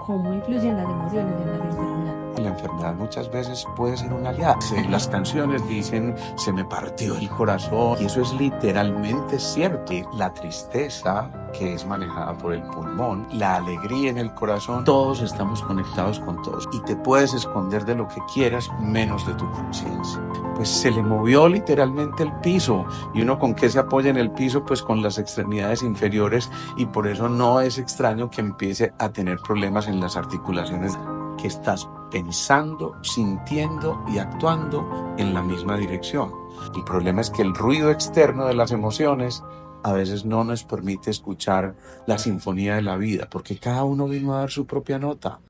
cómo influyen las emociones en la enfermedad. La enfermedad muchas veces puede ser una aliada. Las canciones dicen, se me partió el corazón, y eso es literalmente cierto. La tristeza, que es manejada por el pulmón, la alegría en el corazón, todos estamos conectados con todos. Y te puedes esconder de lo que quieras, menos de tu conciencia. Pues se le movió literalmente el piso. ¿Y uno con qué se apoya en el piso? Pues con las extremidades inferiores, y por eso no es extraño que empiece a tener problemas en las articulaciones, que estás pensando, sintiendo y actuando en la misma dirección. El problema es que el ruido externo de las emociones a veces no nos permite escuchar la sinfonía de la vida, porque cada uno vino a dar su propia nota.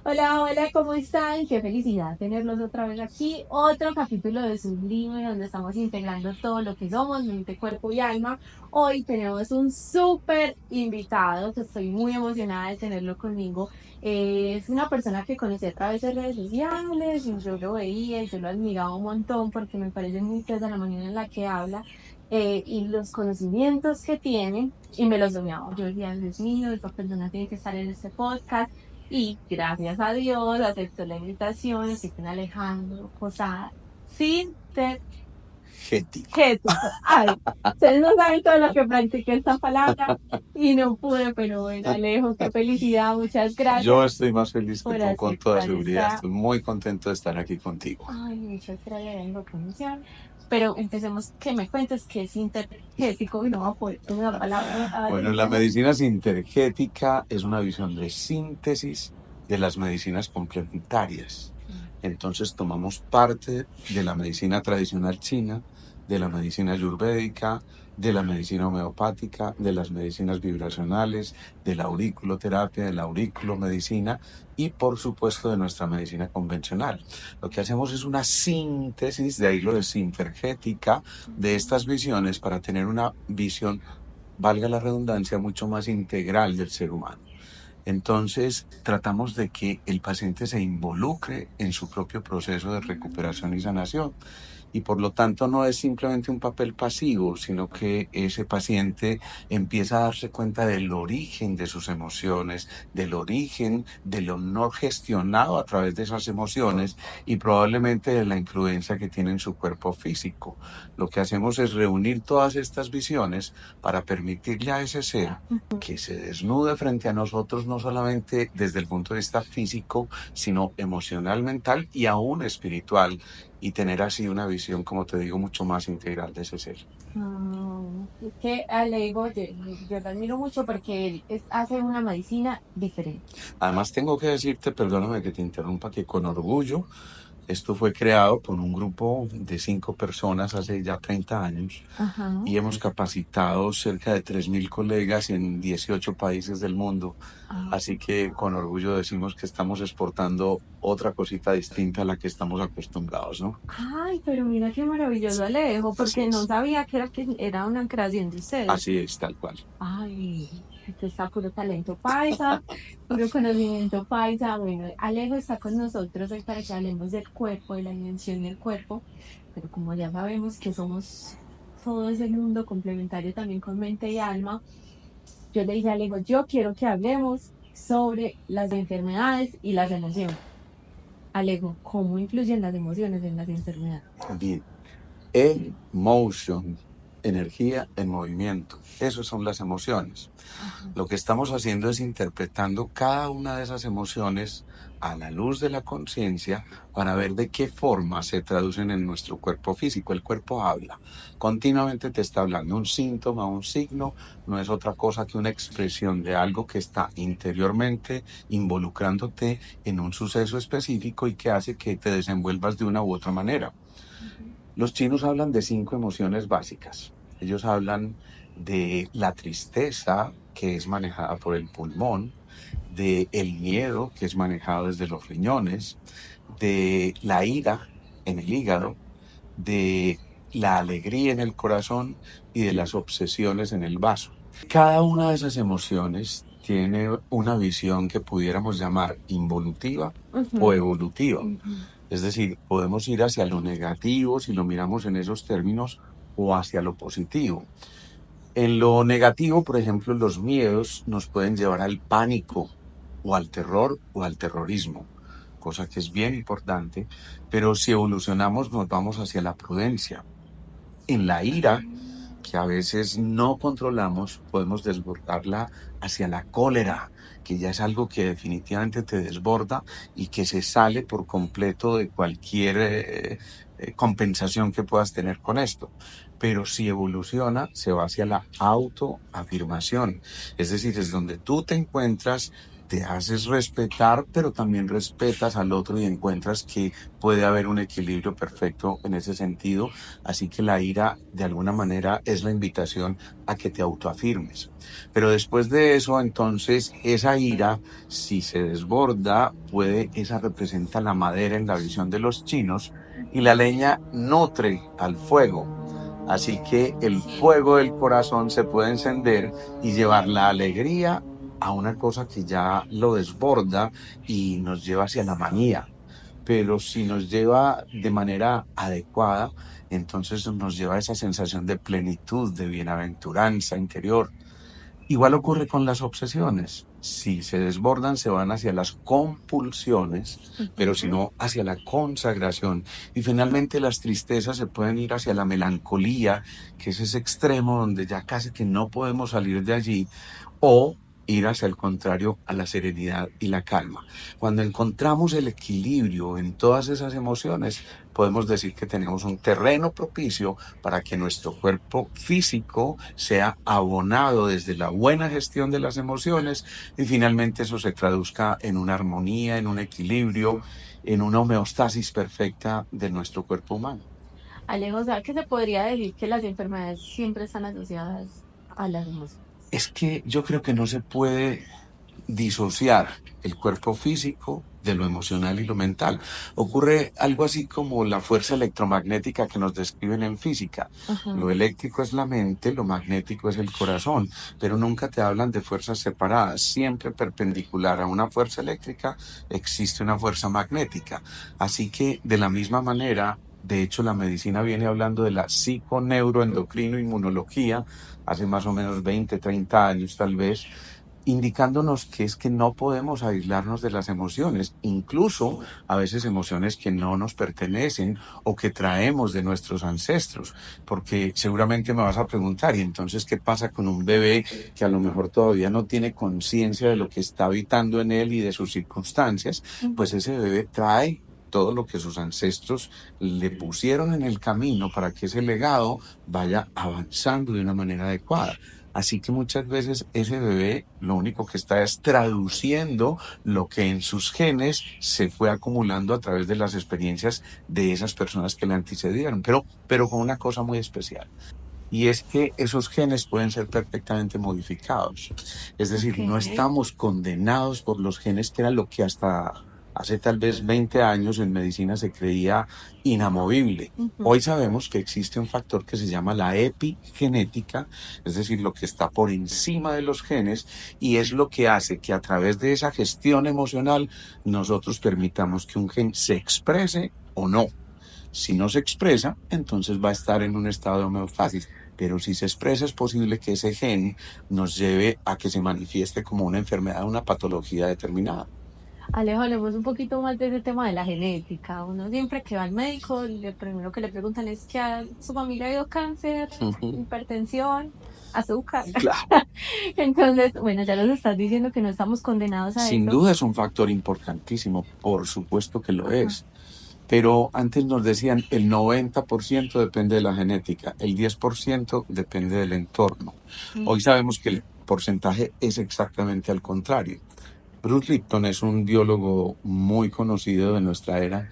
Hola, hola, ¿cómo están? Qué felicidad tenerlos otra vez aquí. Otro capítulo de Sublime donde estamos integrando todo lo que somos, mente, cuerpo y alma. Hoy tenemos un súper invitado que estoy muy emocionada de tenerlo conmigo. Es una persona que conocí a través de redes sociales y yo lo veía y yo lo admiraba un montón porque me parece muy tesa la manera en la que habla. Y los conocimientos que tiene, y me los soñaba. Yo decía, Dios mío, esta persona tiene que estar en este podcast. Y gracias a Dios aceptó la invitación, estoy con Alejandro Posada, Gético. sintergético. Ay, ustedes no saben todo lo que practiqué esta palabra y no pude, pero bueno, Alejo, qué felicidad, muchas gracias Yo estoy más feliz que por tú, con toda aceptar seguridad. esta. Estoy muy contento de estar aquí contigo. Ay, muchas gracias en la comisión. Pero empecemos, que me cuentes qué es sintergético y no va a poder tomar la palabra. Ay, Bueno, la medicina sintergética es una visión de síntesis de las medicinas complementarias. Entonces tomamos parte de la medicina tradicional china, de la medicina ayurvédica, de la medicina homeopática, de las medicinas vibracionales, de la auriculoterapia, de la auriculomedicina y por supuesto de nuestra medicina convencional. Lo que hacemos es una síntesis, de ahí lo de sintergética, de estas visiones para tener una visión, valga la redundancia, mucho más integral del ser humano. Entonces, tratamos de que el paciente se involucre en su propio proceso de recuperación y sanación. Y por lo tanto no es simplemente un papel pasivo, sino que ese paciente empieza a darse cuenta del origen de sus emociones, del origen de lo no gestionado a través de esas emociones y probablemente de la influencia que tiene en su cuerpo físico. Lo que hacemos es reunir todas estas visiones para permitirle a ese ser que se desnude frente a nosotros, no solamente desde el punto de vista físico, sino emocional, mental y aún espiritual, y tener así una visión, como te digo, mucho más integral de ese ser. Es que Alego, yo lo admiro mucho porque él hace una medicina diferente. Además, tengo que decirte, perdóname que te interrumpa, que con orgullo esto fue creado por un grupo de 5 personas hace ya 30 años Ajá. y hemos capacitado cerca de 3.000 colegas en 18 países del mundo. Así que con orgullo decimos que estamos exportando otra cosita distinta a la que estamos acostumbrados, ¿no? Ay, pero mira qué maravilloso Alejo, porque no sabía que era una creación de ustedes. Así es, tal cual. Ay, esto está puro talento paisa, puro conocimiento paisa. Bueno, Alejo está con nosotros hoy para que hablemos del cuerpo, de la dimensión del cuerpo, pero como ya sabemos que somos todo ese mundo complementario también con mente y alma, yo le dije a Alejo, yo quiero que hablemos sobre las enfermedades y las emociones. Alejo, ¿cómo influyen las emociones en las enfermedades? Bien. Emotion, energía en movimiento. Esas son las emociones. Lo que estamos haciendo es interpretando cada una de esas emociones a la luz de la conciencia para ver de qué forma se traducen en nuestro cuerpo físico. El cuerpo habla, continuamente te está hablando. Un síntoma, un signo, no es otra cosa que una expresión de algo que está interiormente involucrándote en un suceso específico y que hace que te desenvuelvas de una u otra manera. Los chinos hablan de 5 emociones básicas. Ellos hablan de la tristeza, que es manejada por el pulmón, de el miedo, que es manejado desde los riñones, de la ira en el hígado, de la alegría en el corazón y de las obsesiones en el vaso. Cada una de esas emociones tiene una visión que pudiéramos llamar involutiva o evolutiva. Es decir, podemos ir hacia lo negativo si lo miramos en esos términos o hacia lo positivo. En lo negativo, por ejemplo, los miedos nos pueden llevar al pánico, o al terror o al terrorismo, cosa que es bien importante, pero si evolucionamos nos vamos hacia la prudencia. En la ira, que a veces no controlamos, podemos desbordarla hacia la cólera, que ya es algo que definitivamente te desborda y que se sale por completo de cualquier compensación que puedas tener con esto. Pero si evoluciona, se va hacia la autoafirmación. Es decir, es donde tú te encuentras, te haces respetar, pero también respetas al otro y encuentras que puede haber un equilibrio perfecto en ese sentido. Así que la ira, de alguna manera, es la invitación a que te autoafirmes. Pero después de eso, entonces, esa ira, si se desborda, esa representa la madera en la visión de los chinos, y la leña nutre al fuego. Así que el fuego del corazón se puede encender y llevar la alegría a una cosa que ya lo desborda y nos lleva hacia la manía. Pero si nos lleva de manera adecuada, entonces nos lleva a esa sensación de plenitud, de bienaventuranza interior. Igual ocurre con las obsesiones. Si se desbordan, se van hacia las compulsiones, pero si Ujú. no, hacia la consagración. Y finalmente las tristezas se pueden ir hacia la melancolía, que es ese extremo donde ya casi que no podemos salir de allí, o ir hacia el contrario, a la serenidad y la calma. Cuando encontramos el equilibrio en todas esas emociones, podemos decir que tenemos un terreno propicio para que nuestro cuerpo físico sea abonado desde la buena gestión de las emociones y finalmente eso se traduzca en una armonía, en un equilibrio, en una homeostasis perfecta de nuestro cuerpo humano. Alejo, o sea, que se podría decir que las enfermedades siempre están asociadas a las emociones. Es que yo creo que no se puede disociar el cuerpo físico de lo emocional y lo mental. Ocurre algo así como la fuerza electromagnética que nos describen en física. Ajá. Lo eléctrico es la mente, lo magnético es el corazón, pero nunca te hablan de fuerzas separadas. Siempre perpendicular a una fuerza eléctrica existe una fuerza magnética. Así que de la misma manera, de hecho, la medicina viene hablando de la psiconeuroendocrino inmunología hace más o menos 20, 30 años tal vez, indicándonos que es que no podemos aislarnos de las emociones, incluso a veces emociones que no nos pertenecen o que traemos de nuestros ancestros, porque seguramente me vas a preguntar, ¿y entonces qué pasa con un bebé que a lo mejor todavía no tiene conciencia de lo que está habitando en él y de sus circunstancias? Pues ese bebé trae todo lo que sus ancestros le pusieron en el camino para que ese legado vaya avanzando de una manera adecuada. Así que muchas veces ese bebé lo único que está es traduciendo lo que en sus genes se fue acumulando a través de las experiencias de esas personas que le antecedieron, pero con una cosa muy especial. Y es que esos genes pueden ser perfectamente modificados. Es decir, Ok. no estamos condenados por los genes, que era lo que hasta hace tal vez 20 años en medicina se creía inamovible. Ujú. Hoy sabemos que existe un factor que se llama la epigenética, es decir, lo que está por encima de los genes, y es lo que hace que a través de esa gestión emocional nosotros permitamos que un gen se exprese o no. Si no se expresa, entonces va a estar en un estado de homeostasis. Pero si se expresa, es posible que ese gen nos lleve a que se manifieste como una enfermedad, una patología determinada. Alejo, hablemos un poquito más de ese tema de la genética. Uno siempre que va al médico, lo primero que le preguntan es que a su familia ha habido cáncer, Ujú. hipertensión, azúcar. Claro, Entonces, bueno, ya nos estás diciendo que no estamos condenados a sin eso. duda es un factor importantísimo, por supuesto que lo Ajá. es. Pero antes nos decían el 90% depende de la genética, el 10% depende del entorno. Mm. Hoy sabemos que el porcentaje es exactamente al contrario. Bruce Lipton es un biólogo muy conocido de nuestra era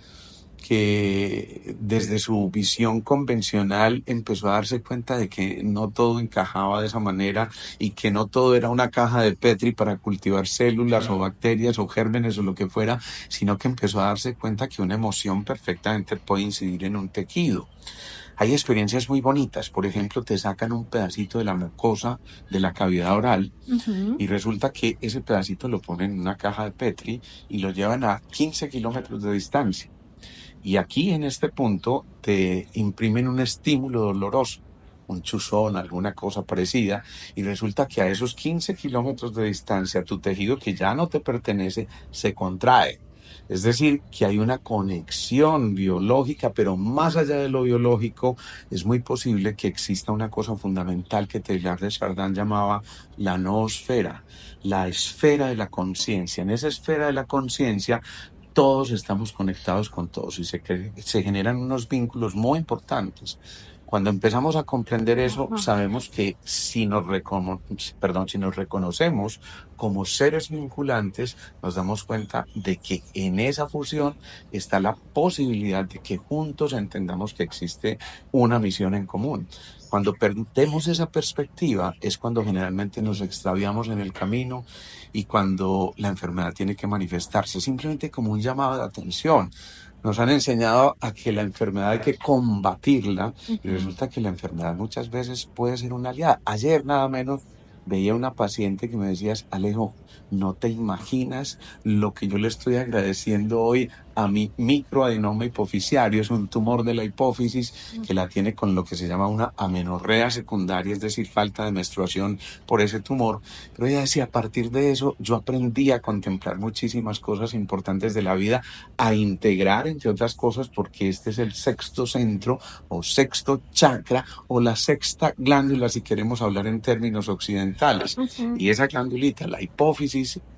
que desde su visión convencional empezó a darse cuenta de que no todo encajaba de esa manera y que no todo era una caja de Petri para cultivar células o bacterias o gérmenes o lo que fuera, sino que empezó a darse cuenta que una emoción perfectamente puede incidir en un tejido. Hay experiencias muy bonitas, por ejemplo, te sacan un pedacito de la mucosa de la cavidad oral Ujú. y resulta que ese pedacito lo ponen en una caja de Petri y lo llevan a 15 kilómetros de distancia. Y aquí en este punto te imprimen un estímulo doloroso, un chuzón, alguna cosa parecida, y resulta que a esos 15 kilómetros de distancia tu tejido que ya no te pertenece se contrae. Es decir, que hay una conexión biológica, pero más allá de lo biológico, es muy posible que exista una cosa fundamental que Teilhard de Chardin llamaba la noosfera, la esfera de la conciencia. En esa esfera de la conciencia todos estamos conectados con todos y se generan unos vínculos muy importantes. Cuando empezamos a comprender eso, Ajá. sabemos que si nos reconocemos como seres vinculantes, nos damos cuenta de que en esa fusión está la posibilidad de que juntos entendamos que existe una misión en común. Cuando perdemos esa perspectiva es cuando generalmente nos extraviamos en el camino y cuando la enfermedad tiene que manifestarse simplemente como un llamado de atención. Nos han enseñado a que la enfermedad hay que combatirla y Ujú. resulta que la enfermedad muchas veces puede ser una aliada. Ayer nada menos veía una paciente que me decía, Alejo, no te imaginas lo que yo le estoy agradeciendo hoy a mi microadenoma hipofisiario. Es un tumor de la hipófisis que la tiene con lo que se llama una amenorrea secundaria, es decir, falta de menstruación por ese tumor. Pero ella decía, a partir de eso yo aprendí a contemplar muchísimas cosas importantes de la vida, a integrar, entre otras cosas, porque este es el sexto centro o sexto chakra o la sexta glándula, si queremos hablar en términos occidentales. Ujú. Y esa glandulita, la hipófisis,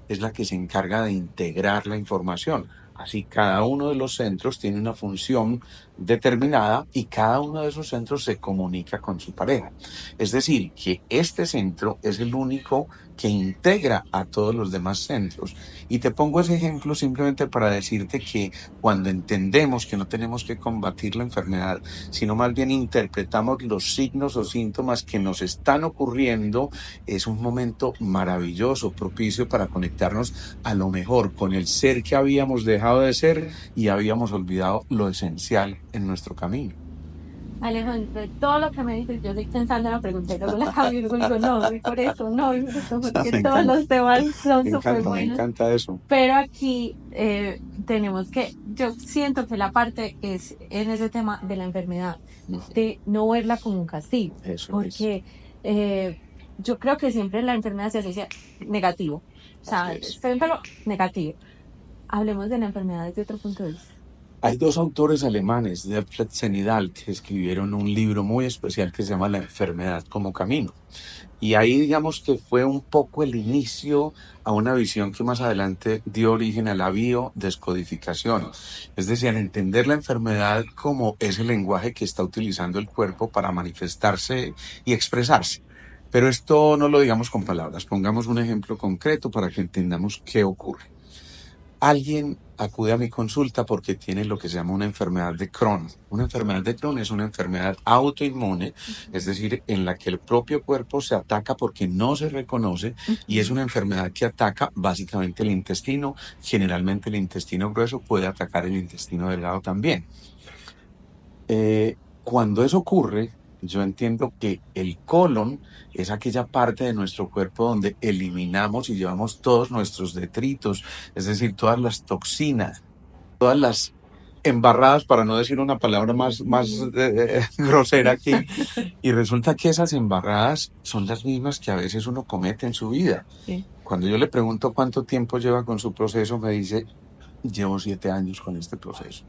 es la que se encarga de integrar la información. Así, cada uno de los centros tiene una función determinada y cada uno de esos centros se comunica con su pareja. Es decir, que este centro es el único que integra a todos los demás centros. Y te pongo ese ejemplo simplemente para decirte que cuando entendemos que no tenemos que combatir la enfermedad, sino más bien interpretamos los signos o síntomas que nos están ocurriendo, es un momento maravilloso, propicio para conectarnos a lo mejor con el ser que habíamos dejado de ser y habíamos olvidado lo esencial en nuestro camino. Alejandro, de todo lo que me dices, yo estoy pensando en la pregunta y luego la cambio y luego digo, no, y por eso, porque Me todos encanta, los temas son súper me buenos. encanta eso. Pero aquí tenemos que, yo siento que la parte es en ese tema de la enfermedad, de no verla como un castigo, Eso es, porque eh, yo creo que siempre la enfermedad se asocia negativo, o así sea, es. estoy enfermo, negativo. Hablemos de la enfermedad desde otro punto de vista. Hay dos autores alemanes, Deflet y Nidal, que escribieron un libro muy especial que se llama La enfermedad como camino. Y ahí digamos que fue un poco el inicio a una visión que más adelante dio origen a la biodescodificación. Es decir, al entender la enfermedad como ese lenguaje que está utilizando el cuerpo para manifestarse y expresarse. Pero esto no lo digamos con palabras, pongamos un ejemplo concreto para que entendamos qué ocurre. Alguien acude a mi consulta porque tiene lo que se llama una enfermedad de Crohn. Una enfermedad de Crohn es una enfermedad autoinmune, es decir, en la que el propio cuerpo se ataca porque no se reconoce y es Ujú. una enfermedad que ataca básicamente el intestino. Generalmente el intestino grueso puede atacar el intestino delgado también. Cuando eso ocurre, yo entiendo que el colon es aquella parte de nuestro cuerpo donde eliminamos y llevamos todos nuestros detritos, es decir, todas las toxinas, todas las embarradas, para no decir una palabra más Ujú. grosera aquí. Y resulta que esas embarradas son las mismas que a veces uno comete en su vida. Sí. Cuando yo le pregunto cuánto tiempo lleva con su proceso, me dice, llevo 7 años con este proceso.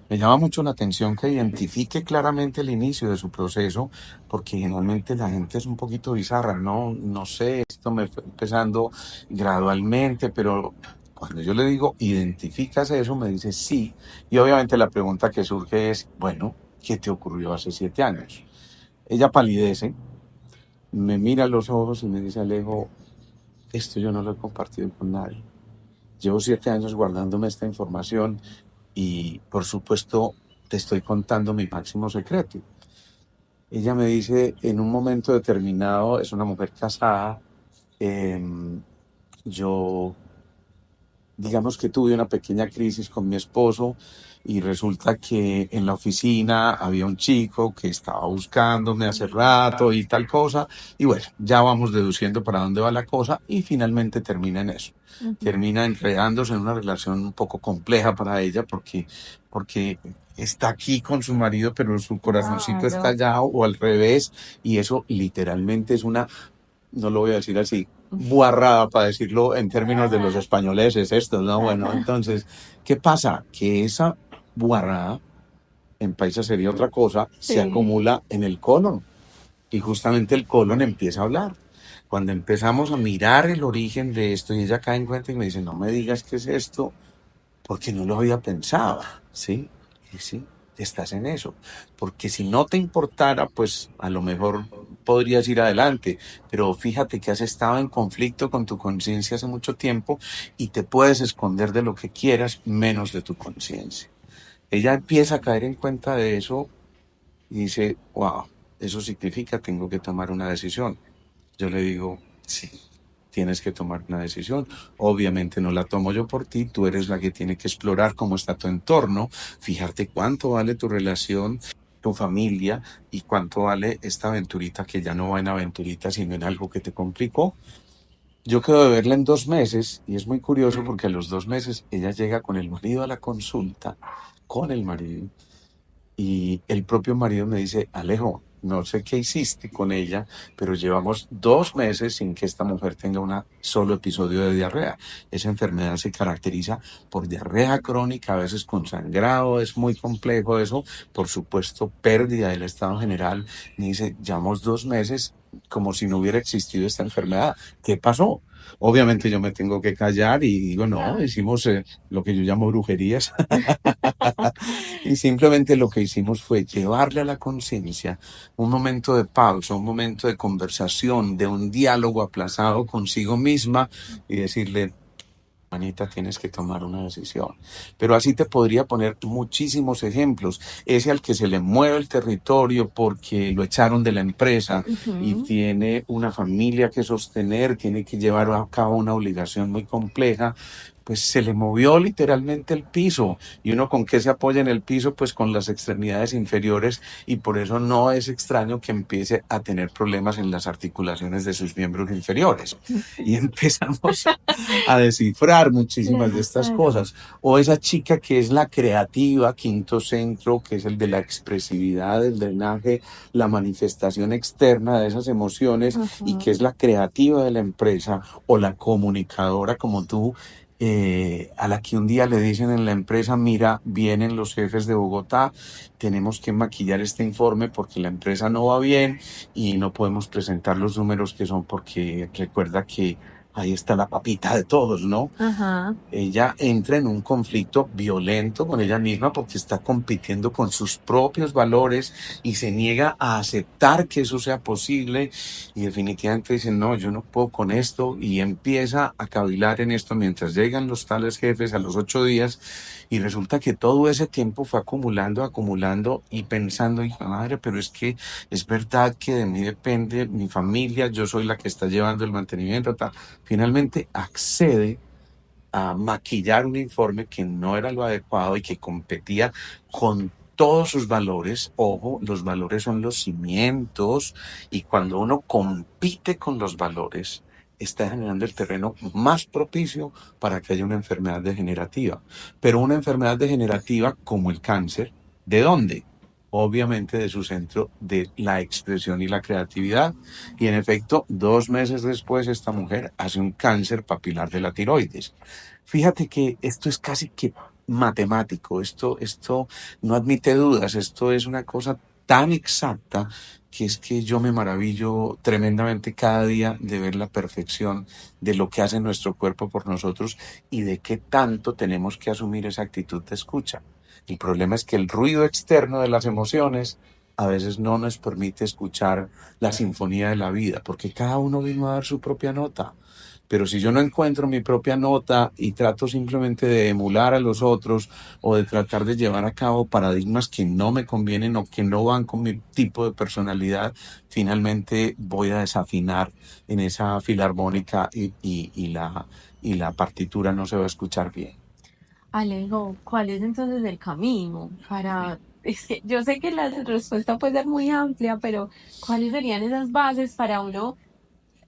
Me llama mucho la atención que identifique claramente el inicio de su proceso, porque generalmente la gente es un poquito bizarra, no, no sé, esto me fue empezando gradualmente, pero cuando yo le digo, ¿identificas eso? Me dice sí, y obviamente la pregunta que surge es, bueno, ¿qué te ocurrió hace 7 años? Ella palidece, me mira a los ojos y me dice, Alejo, esto yo no lo he compartido con nadie. Llevo 7 años guardándome esta información y por supuesto te estoy contando mi máximo secreto. Ella me dice en un momento determinado, es una mujer casada, yo digamos que tuve una pequeña crisis con mi esposo y resulta que en la oficina había un chico que estaba buscándome hace rato y tal cosa, y bueno, ya vamos deduciendo para dónde va la cosa y finalmente termina en eso. Ujú. Termina enredándose en una relación un poco compleja para ella porque está aquí con su marido, pero su corazoncito está Claro. allá o al revés, y eso literalmente es una, no lo voy a decir así, guarrada para decirlo en términos de los españoleses, esto, ¿no? Bueno, entonces, ¿qué pasa? Que esa guarrada, en paisa sería otra cosa, se Sí. acumula en el colon y justamente el colon empieza a hablar. Cuando empezamos a mirar el origen de esto y ella cae en cuenta y me dice, no me digas qué es esto, porque no lo había pensado, ¿sí? Y sí, estás en eso. Porque si no te importara, pues a lo mejor podrías ir adelante, pero fíjate que has estado en conflicto con tu conciencia hace mucho tiempo y te puedes esconder de lo que quieras menos de tu conciencia. Ella empieza a caer en cuenta de eso y dice, wow, eso significa tengo que tomar una decisión. Yo le digo, sí, tienes que tomar una decisión. Obviamente no la tomo yo por ti, tú eres la que tiene que explorar cómo está tu entorno, fijarte cuánto vale tu relación, tu familia y cuánto vale esta aventurita que ya no va en aventurita, sino en algo que te complicó. Yo quedo de verla en 2 meses y es muy curioso porque a los 2 meses ella llega con el marido a la consulta, con el marido, y el propio marido me dice, Alejo, no sé qué hiciste con ella, pero llevamos 2 meses sin que esta mujer tenga un solo episodio de diarrea. Esa enfermedad se caracteriza por diarrea crónica, a veces con sangrado, es muy complejo eso. Por supuesto, pérdida del estado general. Me dice, llevamos 2 meses como si no hubiera existido esta enfermedad. ¿Qué pasó? Obviamente yo me tengo que callar y digo, no, hicimos lo que yo llamo brujerías. Y simplemente lo que hicimos fue llevarle a la conciencia un momento de pausa, un momento de conversación, de un diálogo aplazado consigo misma y decirle, Anita, tienes que tomar una decisión. Pero así te podría poner muchísimos ejemplos. Ese al que se le mueve el territorio porque lo echaron de la empresa y Ujú. tiene una familia que sostener, tiene que llevar a cabo una obligación muy compleja, pues se le movió literalmente el piso. ¿Y uno con qué se apoya en el piso? Pues con las extremidades inferiores y por eso no es extraño que empiece a tener problemas en las articulaciones de sus miembros inferiores. Y empezamos a descifrar muchísimas de estas Claro. cosas. O esa chica que es la creativa, quinto centro, que es el de la expresividad, el drenaje, la manifestación externa de esas emociones y que Ujú. es la creativa de la empresa o la comunicadora como tú. A la que un día le dicen en la empresa, mira, vienen los jefes de Bogotá, tenemos que maquillar este informe porque la empresa no va bien y no podemos presentar los números que son porque recuerda que ahí está la papita de todos, ¿no? Ajá. Ella entra en un conflicto violento con ella misma porque está compitiendo con sus propios valores y se niega a aceptar que eso sea posible y definitivamente dice, no, yo no puedo con esto y empieza a cavilar en esto mientras llegan los tales jefes a los 8 días y resulta que todo ese tiempo fue acumulando, acumulando y pensando, hijo de madre, pero es que es verdad que de mí depende mi familia, yo soy la que está llevando el mantenimiento, tal. Finalmente accede a maquillar un informe que no era lo adecuado y que competía con todos sus valores. Ojo, los valores son los cimientos y cuando uno compite con los valores, está generando el terreno más propicio para que haya una enfermedad degenerativa. Pero una enfermedad degenerativa como el cáncer, ¿de dónde? Obviamente de su centro de la expresión y la creatividad. Y en efecto, 2 meses después, esta mujer hace un cáncer papilar de la tiroides. Fíjate que esto es casi que matemático, esto no admite dudas, esto es una cosa tan exacta que es que yo me maravillo tremendamente cada día de ver la perfección de lo que hace nuestro cuerpo por nosotros y de qué tanto tenemos que asumir esa actitud de escucha. El problema es que el ruido externo de las emociones a veces no nos permite escuchar la sinfonía de la vida, porque cada uno vino a dar su propia nota. Pero si yo no encuentro mi propia nota y trato simplemente de emular a los otros o de tratar de llevar a cabo paradigmas que no me convienen o que no van con mi tipo de personalidad, finalmente voy a desafinar en esa filarmónica y la partitura no se va a escuchar bien. Alejo, ¿cuál es entonces el camino para... Es que yo sé que la respuesta puede ser muy amplia, pero ¿cuáles serían esas bases para uno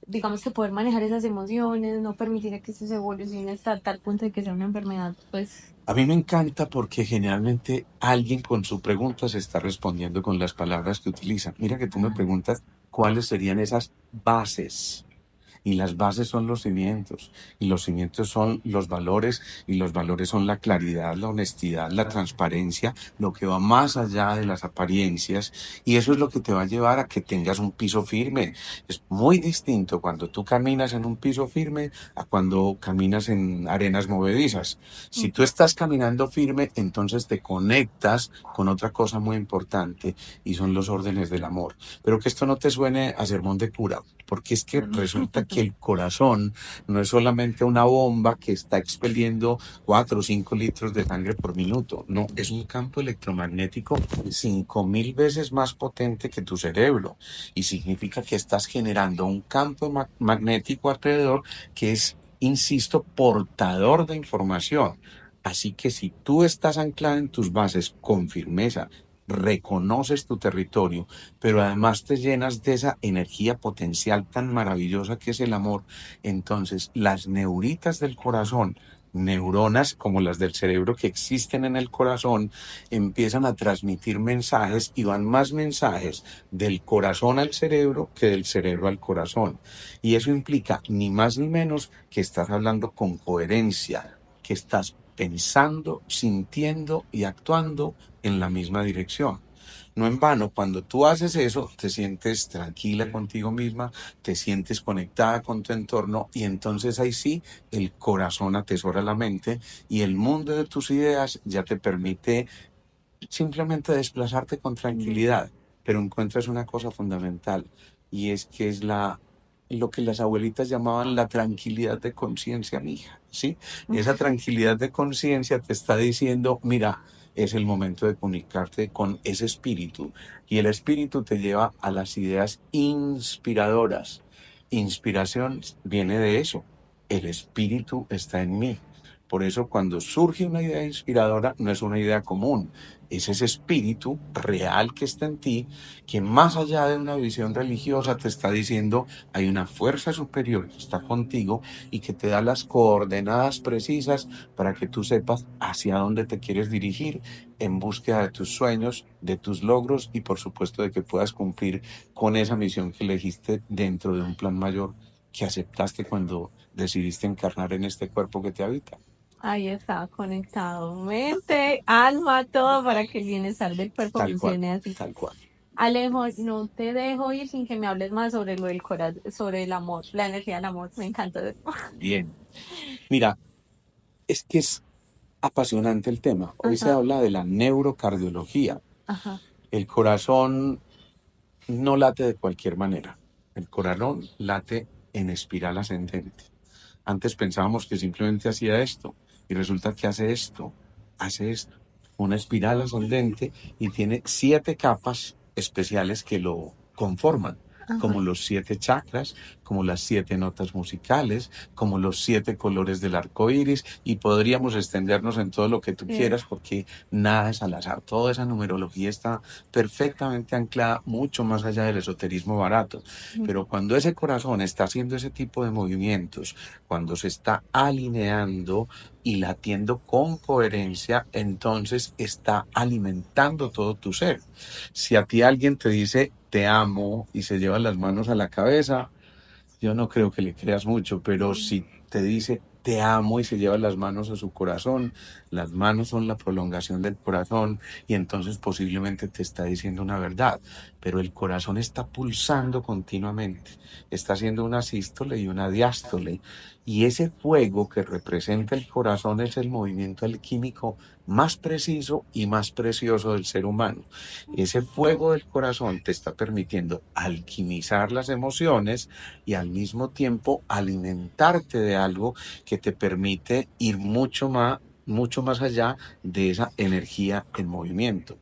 digamos que poder manejar esas emociones, no permitir que eso se evolucione hasta tal punto de que sea una enfermedad, pues. A mí me encanta porque generalmente alguien con su pregunta se está respondiendo con las palabras que utiliza. Mira que tú me preguntas cuáles serían esas bases. Y las bases son los cimientos, y los cimientos son los valores, y los valores son la claridad, la honestidad, la transparencia, lo que va más allá de las apariencias, y eso es lo que te va a llevar a que tengas un piso firme. Es muy distinto cuando tú caminas en un piso firme a cuando caminas en arenas movedizas. Si tú estás caminando firme, entonces te conectas con otra cosa muy importante, y son los órdenes del amor. Pero que esto no te suene a sermón de cura, porque es que resulta que el corazón no es solamente una bomba que está expeliendo 4 o 5 litros de sangre por minuto, no, es un campo electromagnético 5000 veces más potente que tu cerebro, y significa que estás generando un campo magnético alrededor que es, insisto, portador de información. Así que si tú estás anclada en tus bases con firmeza, reconoces tu territorio, pero además te llenas de esa energía potencial tan maravillosa que es el amor, entonces las neuritas del corazón, neuronas como las del cerebro que existen en el corazón, empiezan a transmitir mensajes, y van más mensajes del corazón al cerebro que del cerebro al corazón. Y eso implica ni más ni menos que estás hablando con coherencia, que estás pensando, sintiendo y actuando en la misma dirección. No en vano, cuando tú haces eso, te sientes tranquila contigo misma, te sientes conectada con tu entorno, y entonces ahí sí, el corazón atesora la mente, y el mundo de tus ideas ya te permite simplemente desplazarte con tranquilidad. Pero encuentras una cosa fundamental, y es que es lo que las abuelitas llamaban la tranquilidad de conciencia, mija, ¿sí? Esa tranquilidad de conciencia te está diciendo, mira, es el momento de comunicarte con ese espíritu, y el espíritu te lleva a las ideas inspiradoras. Inspiración viene de eso. El espíritu está en mí. Por eso cuando surge una idea inspiradora, no es una idea común, es ese espíritu real que está en ti, que más allá de una visión religiosa te está diciendo, hay una fuerza superior que está contigo y que te da las coordenadas precisas para que tú sepas hacia dónde te quieres dirigir en búsqueda de tus sueños, de tus logros, y por supuesto de que puedas cumplir con esa misión que elegiste dentro de un plan mayor que aceptaste cuando decidiste encarnar en este cuerpo que te habita. Ahí está, conectado. Mente, alma, todo para que el bienestar del cuerpo Tal cual, funcione así. tal cual. Alejo, no te dejo ir sin que me hables más sobre lo del corazón, sobre el amor, la energía del amor. Me encanta. Bien. Mira, es que es apasionante el tema. Hoy se Ajá, habla de la neurocardiología. ajá. El corazón no late de cualquier manera. El corazón late en espiral ascendente. Antes pensábamos que simplemente hacía esto, y resulta que hace esto, una espiral ascendente, y tiene 7 capas especiales que lo conforman, como Ajá. los 7 chakras, como las 7 notas musicales, como los 7 colores del arco iris, y podríamos extendernos en todo lo que tú Sí. quieras, porque nada es al azar. Toda esa numerología está perfectamente anclada, mucho más allá del esoterismo barato. Pero cuando ese corazón está haciendo ese tipo de movimientos, cuando se está alineando y latiendo con coherencia, entonces está alimentando todo tu ser. Si a ti alguien te dice te amo y se lleva las manos a la cabeza, yo no creo que le creas mucho, pero si te dice te amo y se lleva las manos a su corazón, las manos son la prolongación del corazón, y entonces posiblemente te está diciendo una verdad, pero el corazón está pulsando continuamente, está haciendo una sístole y una diástole, y ese fuego que representa el corazón es el movimiento alquímico más preciso y más precioso del ser humano. Ese fuego del corazón te está permitiendo alquimizar las emociones y al mismo tiempo alimentarte de algo que te permite ir mucho más allá de esa energía en movimiento.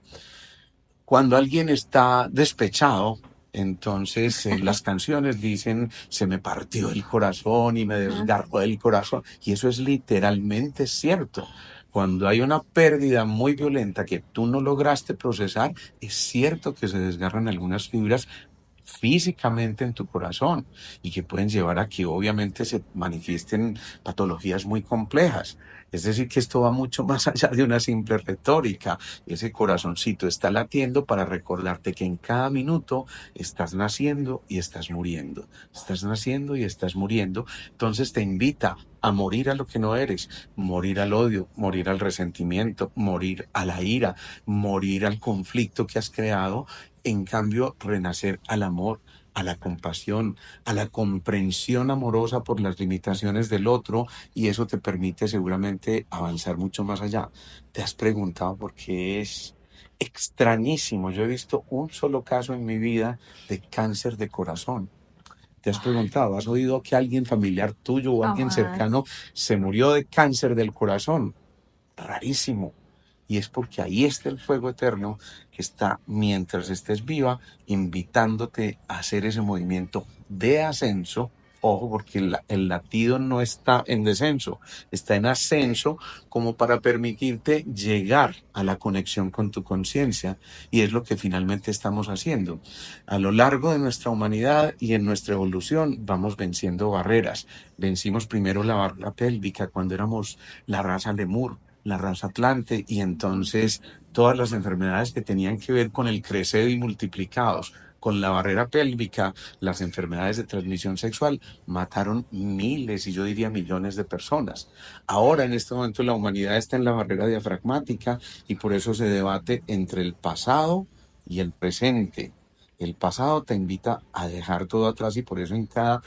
Cuando alguien está despechado, entonces las canciones dicen, se me partió el corazón y me Ajá. desgarró el corazón, y eso es literalmente cierto. Cuando hay una pérdida muy violenta que tú no lograste procesar, es cierto que se desgarran algunas fibras, físicamente en tu corazón y que pueden llevar a que obviamente se manifiesten patologías muy complejas. Es decir, que esto va mucho más allá de una simple retórica. Ese corazoncito está latiendo para recordarte que en cada minuto estás naciendo y estás muriendo. Estás naciendo y estás muriendo. Entonces te invita a morir a lo que no eres, morir al odio, morir al resentimiento, morir a la ira, morir al conflicto que has creado. En cambio, renacer al amor, a la compasión, a la comprensión amorosa por las limitaciones del otro, y eso te permite seguramente avanzar mucho más allá. ¿Te has preguntado por qué es extrañísimo? Yo he visto un solo caso en mi vida de cáncer de corazón. ¿Te has Ay, preguntado? ¿Has oído que alguien familiar tuyo o alguien cercano jamás. se murió de cáncer del corazón? Rarísimo. Y es porque ahí está el fuego eterno que está, mientras estés viva, invitándote a hacer ese movimiento de ascenso. Ojo, porque el latido no está en descenso, está en ascenso, como para permitirte llegar a la conexión con tu conciencia. Y es lo que finalmente estamos haciendo. A lo largo de nuestra humanidad y en nuestra evolución vamos venciendo barreras. Vencimos primero la barrera pélvica cuando éramos la raza lemur, la raza Atlante, y entonces todas las enfermedades que tenían que ver con el crecer y multiplicados, con la barrera pélvica, las enfermedades de transmisión sexual, mataron miles y yo diría millones de personas. Ahora, en este momento, la humanidad está en la barrera diafragmática y por eso se debate entre el pasado y el presente. El pasado te invita a dejar todo atrás y por eso en cada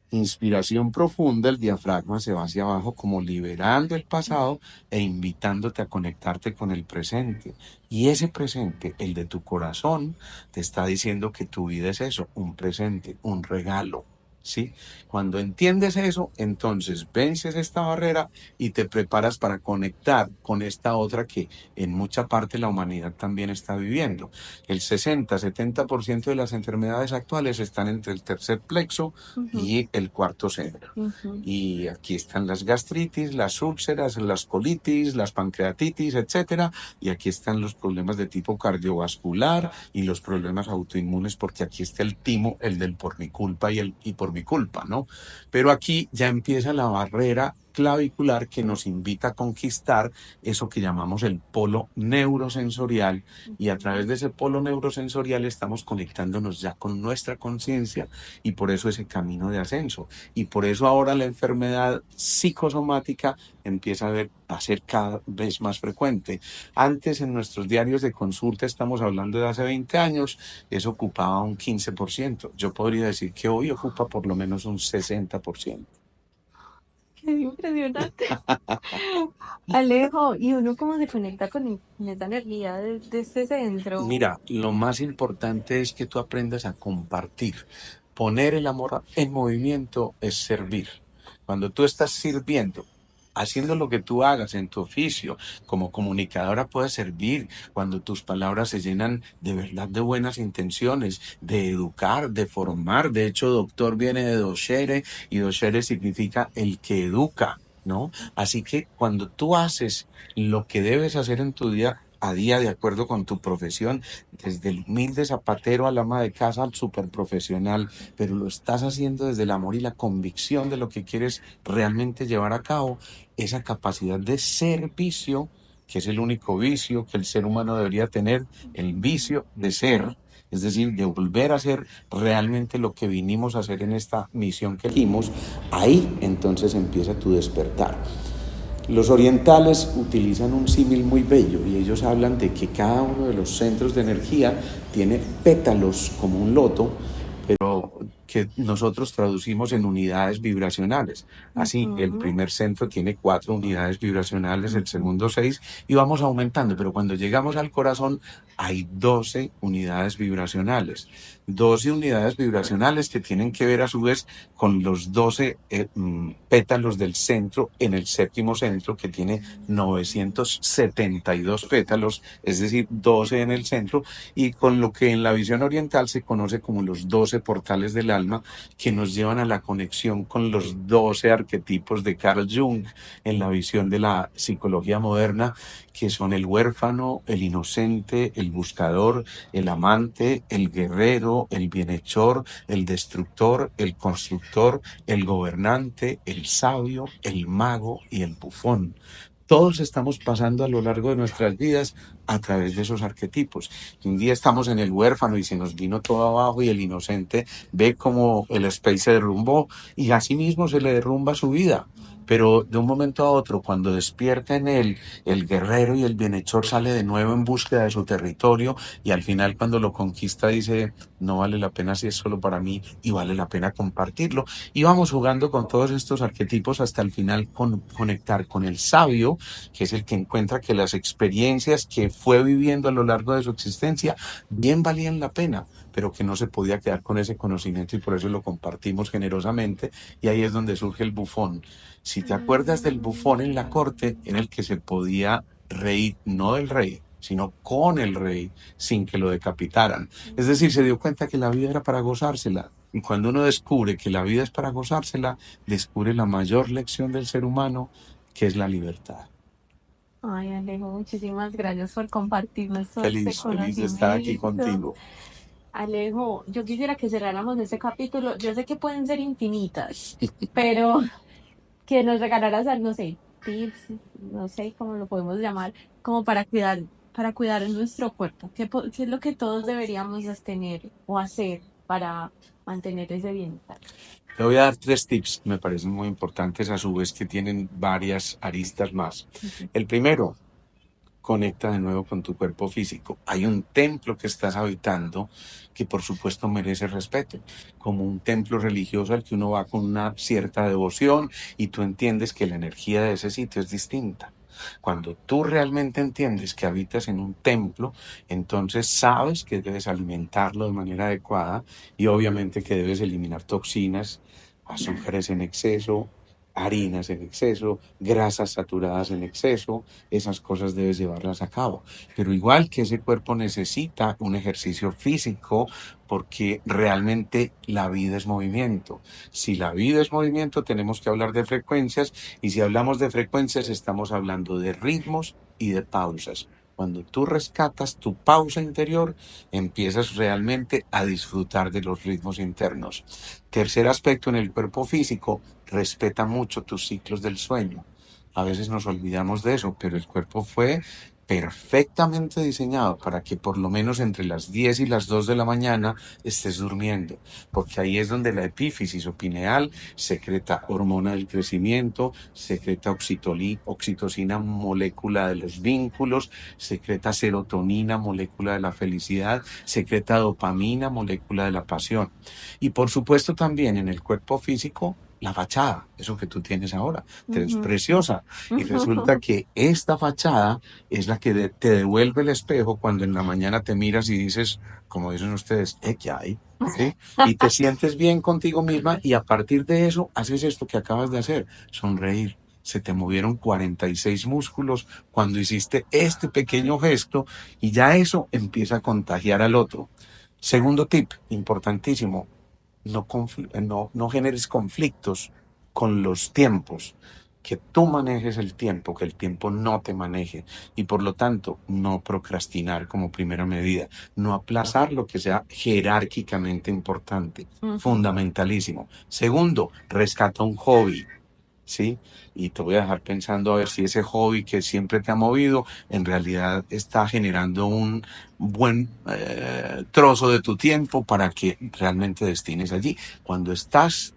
inspiración profunda, el diafragma se va hacia abajo como liberando el pasado e invitándote a conectarte con el presente. Y ese presente, el de tu corazón, te está diciendo que tu vida es eso, un presente, un regalo. ¿Sí? Cuando entiendes eso, entonces vences esta barrera y te preparas para conectar con esta otra que en mucha parte la humanidad también está viviendo. El 60-70% de las enfermedades actuales están entre el tercer plexo Ujú, y el cuarto centro. ujú. Y aquí están las gastritis, las úlceras, las colitis, las pancreatitis, etcétera. Y aquí están los problemas de tipo cardiovascular y los problemas autoinmunes, porque aquí está el timo, el del por mi culpa y por mi culpa, ¿no? Pero aquí ya empieza la barrera clavicular que nos invita a conquistar eso que llamamos el polo neurosensorial, y a través de ese polo neurosensorial estamos conectándonos ya con nuestra conciencia, y por eso ese camino de ascenso. Y por eso ahora la enfermedad psicosomática empieza a ser cada vez más frecuente. Antes en nuestros diarios de consulta, estamos hablando de hace 20 años, eso ocupaba un 15%. Yo podría decir que hoy ocupa por lo menos un 60%. Qué impresionante. Alejo, ¿y uno cómo se conecta con esa energía de este centro? Mira, lo más importante es que tú aprendas a compartir. Poner el amor en movimiento es servir. Cuando tú estás sirviendo, haciendo lo que tú hagas en tu oficio, como comunicadora puedes servir cuando tus palabras se llenan de verdad de buenas intenciones, de educar, de formar. De hecho, doctor viene de docere y docere significa el que educa, ¿no? Así que cuando tú haces lo que debes hacer en tu día a día de acuerdo con tu profesión, desde el humilde zapatero al ama de casa al superprofesional, pero lo estás haciendo desde el amor y la convicción de lo que quieres realmente llevar a cabo, esa capacidad de servicio, que es el único vicio que el ser humano debería tener, el vicio de ser, es decir, de volver a ser realmente lo que vinimos a hacer en esta misión que elegimos, ahí entonces empieza tu despertar. Los orientales utilizan un símil muy bello y ellos hablan de que cada uno de los centros de energía tiene pétalos como un loto, pero que nosotros traducimos en unidades vibracionales. Así, el Ujú, primer centro tiene 4 unidades vibracionales, el segundo 6, y vamos aumentando, pero cuando llegamos al corazón hay 12 unidades vibracionales. 12 unidades vibracionales que tienen que ver a su vez con los 12 pétalos del centro en el séptimo centro, que tiene 972 pétalos, es decir, 12 en el centro, y con lo que en la visión oriental se conoce como los 12 12 portales del alma que nos llevan a la conexión con los 12 arquetipos de Carl Jung en la visión de la psicología moderna, que son el huérfano, el inocente, el buscador, el amante, el guerrero, el bienhechor, el destructor, el constructor, el gobernante, el sabio, el mago y el bufón. Todos estamos pasando a lo largo de nuestras vidas a través de esos arquetipos. Un día estamos en el huérfano y se nos vino todo abajo y el inocente ve como el space se derrumbó y así mismo se le derrumba su vida. Pero de un momento a otro, cuando despierta en él, el guerrero y el bienhechor sale de nuevo en búsqueda de su territorio y al final cuando lo conquista dice, no vale la pena si es solo para mí y vale la pena compartirlo. Y vamos jugando con todos estos arquetipos hasta el final conectar con el sabio, que es el que encuentra que las experiencias que fue viviendo a lo largo de su existencia bien valían la pena, pero que no se podía quedar con ese conocimiento y por eso lo compartimos generosamente. Y ahí es donde surge el bufón. Si te acuerdas del bufón en la corte, en el que se podía reír, no del rey, sino con el rey, sin que lo decapitaran. Es decir, se dio cuenta que la vida era para gozársela. Y cuando uno descubre que la vida es para gozársela, descubre la mayor lección del ser humano, que es la libertad. Ay, Alejo, muchísimas gracias por compartirnos todo este Feliz de estar aquí conocimiento. contigo. Alejo, yo quisiera que cerráramos este capítulo. Yo sé que pueden ser infinitas, pero que nos regalaras, no sé, tips, no sé cómo lo podemos llamar, como para cuidar nuestro cuerpo. ¿Qué es lo que todos deberíamos tener o hacer para mantener ese bienestar? Te voy a dar 3 tips que me parecen muy importantes, a su vez que tienen varias aristas más. Ujú. El primero, conecta de nuevo con tu cuerpo físico. Hay un templo que estás habitando que por supuesto merece respeto, como un templo religioso al que uno va con una cierta devoción y tú entiendes que la energía de ese sitio es distinta. Cuando tú realmente entiendes que habitas en un templo, entonces sabes que debes alimentarlo de manera adecuada y obviamente que debes eliminar toxinas, azúcares en exceso, harinas en exceso, grasas saturadas en exceso, esas cosas debes llevarlas a cabo. Pero igual que ese cuerpo necesita un ejercicio físico porque realmente la vida es movimiento. Si la vida es movimiento, tenemos que hablar de frecuencias y si hablamos de frecuencias, estamos hablando de ritmos y de pausas. Cuando tú rescatas tu pausa interior, empiezas realmente a disfrutar de los ritmos internos. Tercer aspecto en el cuerpo físico, respeta mucho tus ciclos del sueño. A veces nos olvidamos de eso, pero el cuerpo fue perfectamente diseñado para que por lo menos entre las 10 y las 2 de la mañana estés durmiendo, porque ahí es donde la epífisis o pineal secreta hormona del crecimiento, secreta oxitocina, molécula de los vínculos, secreta serotonina, molécula de la felicidad, secreta dopamina, molécula de la pasión. Y por supuesto también en el cuerpo físico, la fachada, eso que tú tienes ahora, te ves Ujú. preciosa. Y resulta que esta fachada es la que te devuelve el espejo cuando en la mañana te miras y dices, como dicen ustedes, ¿qué hay? ¿Sí? Y te sientes bien contigo misma y a partir de eso haces esto que acabas de hacer, sonreír. Se te movieron 46 músculos cuando hiciste este pequeño gesto y ya eso empieza a contagiar al otro. Segundo tip, importantísimo, no generes conflictos con los tiempos, que tú manejes el tiempo, que el tiempo no te maneje y por lo tanto no procrastinar como primera medida, no aplazar lo que sea jerárquicamente importante, Ujú. fundamentalísimo. Segundo, rescata un hobby. ¿Sí? Y te voy a dejar pensando a ver si ese hobby que siempre te ha movido en realidad está generando un buen trozo de tu tiempo para que realmente destines allí. Cuando estás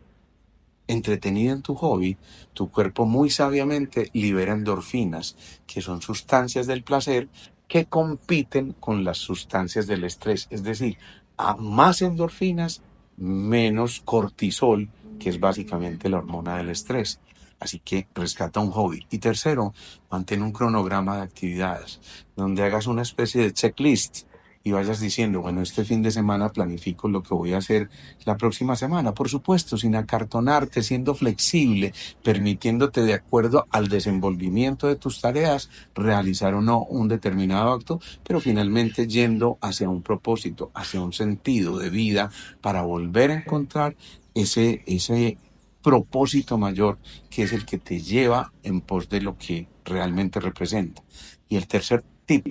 entretenida en tu hobby, tu cuerpo muy sabiamente libera endorfinas, que son sustancias del placer que compiten con las sustancias del estrés. Es decir, a más endorfinas, menos cortisol, que es básicamente la hormona del estrés. Así que rescata un hobby. Y tercero, mantén un cronograma de actividades, donde hagas una especie de checklist y vayas diciendo, bueno, este fin de semana planifico lo que voy a hacer la próxima semana, por supuesto, sin acartonarte, siendo flexible, permitiéndote de acuerdo al desenvolvimiento de tus tareas, realizar o no un determinado acto, pero finalmente yendo hacia un propósito, hacia un sentido de vida para volver a encontrar ese propósito mayor que es el que te lleva en pos de lo que realmente representa. Y el tercer tip,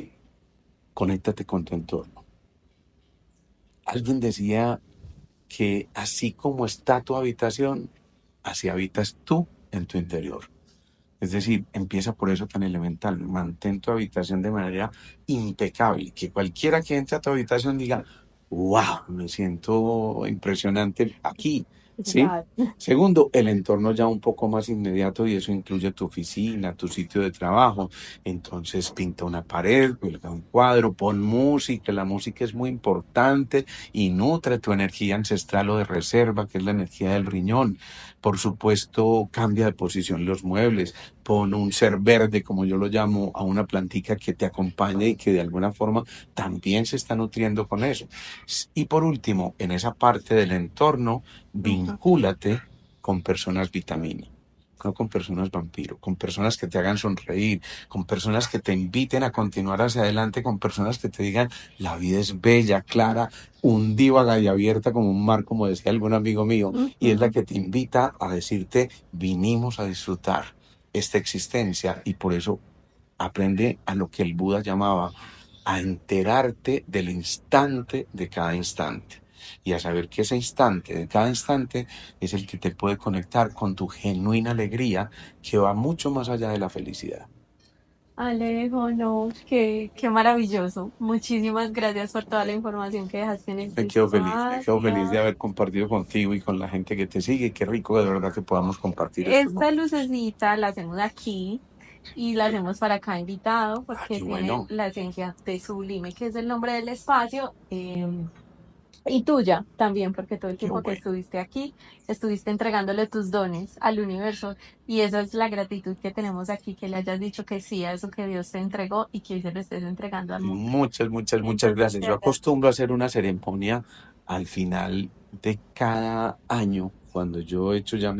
conéctate con tu entorno. Alguien decía que así como está tu habitación, así habitas tú en tu interior. Es decir, empieza por eso tan elemental. Mantén tu habitación de manera impecable. Que cualquiera que entre a tu habitación diga, wow, me siento impresionante aquí. ¿Sí? Total. Segundo, el entorno ya un poco más inmediato y eso incluye tu oficina, tu sitio de trabajo. Entonces pinta una pared, cuelga un cuadro, pon música. La música es muy importante y nutre tu energía ancestral o de reserva, que es la energía del riñón. Por supuesto, cambia de posición los muebles, pon un ser verde, como yo lo llamo, a una plantica que te acompañe y que de alguna forma también se está nutriendo con eso. Y por último, en esa parte del entorno, Ujú. vincúlate con personas vitamina, no con personas vampiro, con personas que te hagan sonreír, con personas que te inviten a continuar hacia adelante, con personas que te digan, la vida es bella, clara, hundívaga y abierta como un mar, como decía algún amigo mío, y es la Ujú. que te invita a decirte, vinimos a disfrutar esta existencia y por eso aprende a lo que el Buda llamaba a enterarte del instante de cada instante y a saber que ese instante de cada instante es el que te puede conectar con tu genuina alegría que va mucho más allá de la felicidad. Alejo, no, qué maravilloso. Muchísimas gracias por toda la información que dejaste en este Me quedo feliz de espacio. haber compartido contigo y con la gente que te sigue. Qué rico de verdad que podamos compartir esto, ¿no? Esta lucecita la hacemos aquí y la hacemos para cada invitado Ah, porque qué tiene bueno, la esencia de Sublime, que es el nombre del espacio. Y tuya también, porque todo el qué tiempo que bueno. estuviste aquí, estuviste entregándole tus dones al universo. Y esa es la gratitud que tenemos aquí, que le hayas dicho que sí a eso que Dios te entregó y que hoy se lo estés entregando al mundo. Muchas, muchas, muchas Entonces, gracias. te Yo agradezco. acostumbro a hacer una ceremonia al final de cada año, cuando yo he hecho ya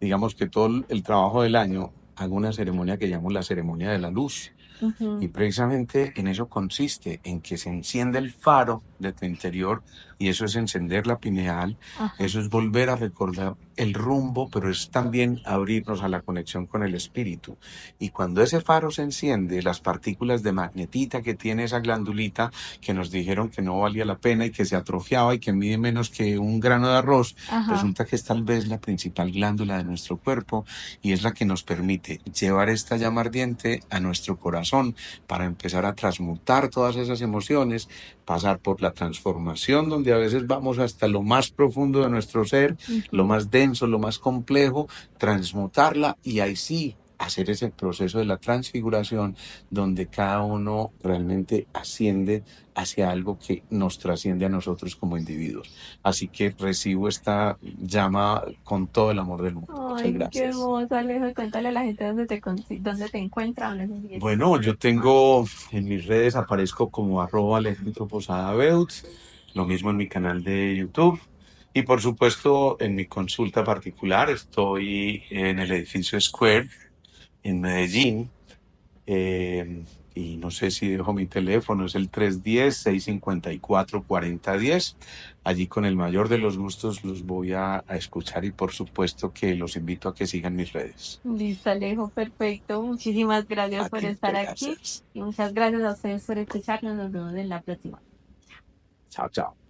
digamos que todo el trabajo del año, hago una ceremonia que llamo la ceremonia de la luz. Y Ujú. precisamente en eso consiste, en que se enciende el faro de tu interior y eso es encender la pineal, Ajá. eso es volver a recordar el rumbo, pero es también abrirnos a la conexión con el espíritu. Y cuando ese faro se enciende, las partículas de magnetita que tiene esa glandulita que nos dijeron que no valía la pena y que se atrofiaba y que mide menos que un grano de arroz, Ajá. resulta que es tal vez la principal glándula de nuestro cuerpo y es la que nos permite llevar esta llama ardiente a nuestro corazón para empezar a transmutar todas esas emociones, pasar por la transformación donde a veces vamos hasta lo más profundo de nuestro ser, lo Ujú. más denso, lo más complejo, transmutarla y ahí sí hacer ese proceso de la transfiguración donde cada uno realmente asciende hacia algo que nos trasciende a nosotros como individuos. Así que recibo esta llama con todo el amor del mundo. Muchas Ay, qué gracias. hermoso, Alejo. Cuéntale a la gente dónde te encuentra, dónde se sigue. Bueno, yo tengo en mis redes, aparezco como @alejandroposadabeut, lo mismo en mi canal de YouTube. Y por supuesto, en mi consulta particular, estoy en el edificio Square, en Medellín. eh, y no sé si dejo mi teléfono, es el 310-654-4010. Allí con el mayor de los gustos los voy a escuchar y por supuesto que los invito a que sigan mis redes. Listo, Alejo, perfecto. Muchísimas gracias A por ti, estar aquí gracias. y muchas gracias a ustedes por escucharnos. Nos vemos en la próxima. Chao, chao.